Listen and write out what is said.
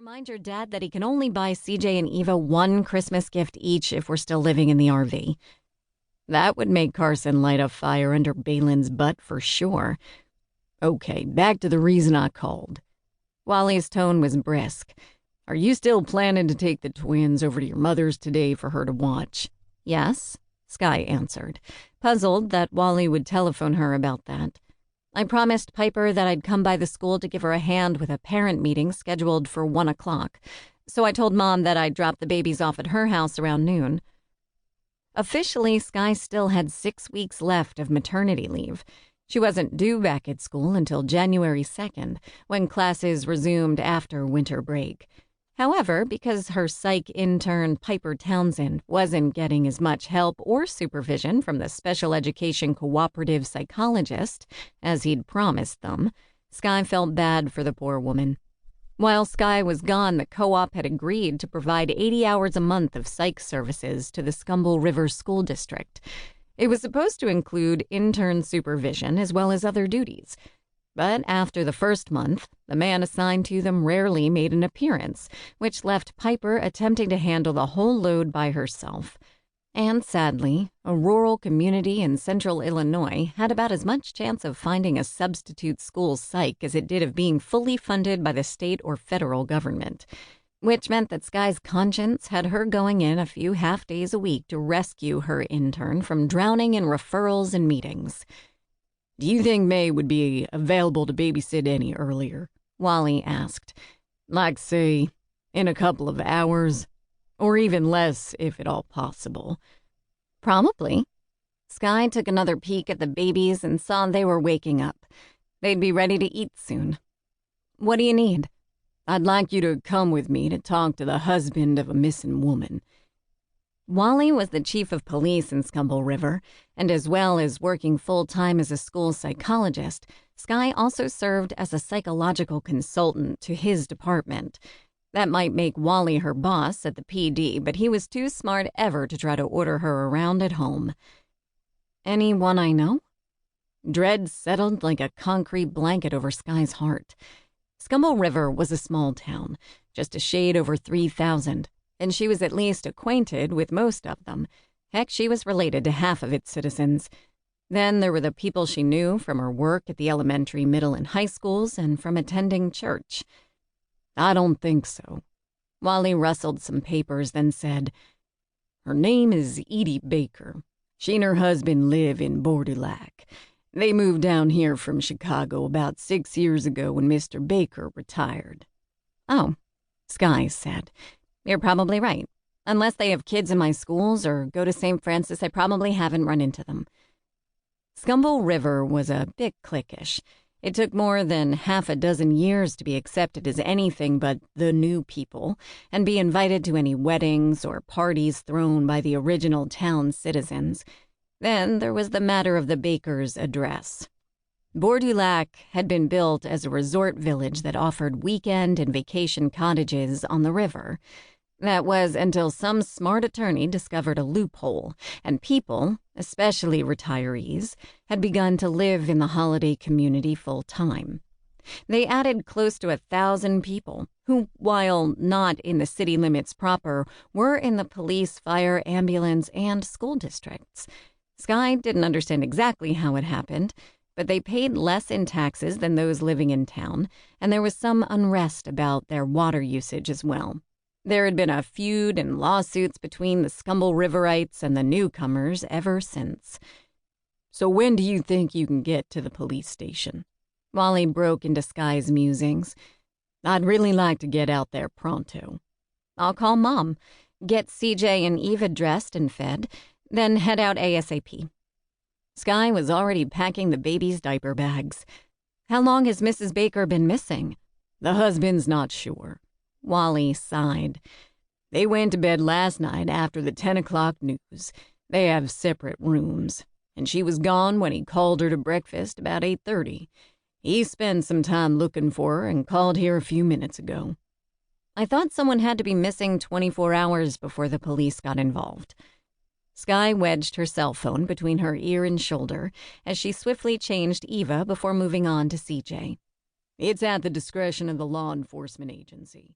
Remind your dad that he can only buy CJ and Eva one Christmas gift each if we're still living in the RV. That would make Carson light a fire under Balin's butt for sure. Okay, back to the reason I called. Wally's tone was brisk. Are you still planning to take the twins over to your mother's today for her to watch? Yes, Skye answered, puzzled that Wally would telephone her about that. I promised Piper that I'd come by the school to give her a hand with a parent meeting scheduled for 1 o'clock, so I told Mom that I'd drop the babies off at her house around noon. Officially, Skye still had 6 weeks left of maternity leave. She wasn't due back at school until January 2nd, when classes resumed after winter break. However, because her psych intern Piper Townsend wasn't getting as much help or supervision from the special education cooperative psychologist as he'd promised them, Skye felt bad for the poor woman. While Skye was gone, the co-op had agreed to provide 80 hours a month of psych services to the Scumble River School District. It was supposed to include intern supervision as well as other duties. But after the first month, the man assigned to them rarely made an appearance, which left Piper attempting to handle the whole load by herself. And sadly, a rural community in central Illinois had about as much chance of finding a substitute school psych as it did of being fully funded by the state or federal government, which meant that Skye's conscience had her going in a few half days a week to rescue her intern from drowning in referrals and meetings. Do you think May would be available to babysit any earlier? Wally asked. Like, say, in a couple of hours? Or even less, if at all possible. Probably. Skye took another peek at the babies and saw they were waking up. They'd be ready to eat soon. What do you need? I'd like you to come with me to talk to the husband of a missing woman. Wally was the chief of police in Scumble River, and as well as working full-time as a school psychologist, Skye also served as a psychological consultant to his department. That might make Wally her boss at the PD, but he was too smart ever to try to order her around at home. Anyone I know? Dread settled like a concrete blanket over Skye's heart. Scumble River was a small town, just a shade over 3,000. And she was at least acquainted with most of them. Heck, she was related to half of its citizens. Then there were the people she knew from her work at the elementary, middle, and high schools and from attending church. I don't think so. Wally rustled some papers, then said, Her name is Edie Baker. She and her husband live in Bordeaux. They moved down here from Chicago about 6 years ago when Mr. Baker retired. Oh, Skye said. You're probably right. Unless they have kids in my schools or go to St. Francis, I probably haven't run into them. Scumble River was a bit cliquish. It took more than half a dozen years to be accepted as anything but the new people and be invited to any weddings or parties thrown by the original town citizens. Then there was the matter of the Baker's address. Bordeaux had been built as a resort village that offered weekend and vacation cottages on the river. That was until some smart attorney discovered a loophole, and people, especially retirees, had begun to live in the holiday community full-time. They added close to 1,000 people, who, while not in the city limits proper, were in the police, fire, ambulance, and school districts. Skye didn't understand exactly how it happened, but they paid less in taxes than those living in town, and there was some unrest about their water usage as well. There had been a feud and lawsuits between the Scumble Riverites and the newcomers ever since. So when do you think you can get to the police station? Wally broke into Skye's musings. I'd really like to get out there pronto. I'll call Mom, get CJ and Eva dressed and fed, then head out ASAP. Skye was already packing the baby's diaper bags. How long has Mrs. Baker been missing? The husband's not sure. Wally sighed. They went to bed last night after the 10 o'clock news. They have separate rooms, and she was gone when he called her to breakfast about 8:30. He spent some time looking for her and called here a few minutes ago. I thought someone had to be missing 24 hours before the police got involved. Skye wedged her cell phone between her ear and shoulder as she swiftly changed Eva before moving on to CJ. It's at the discretion of the law enforcement agency.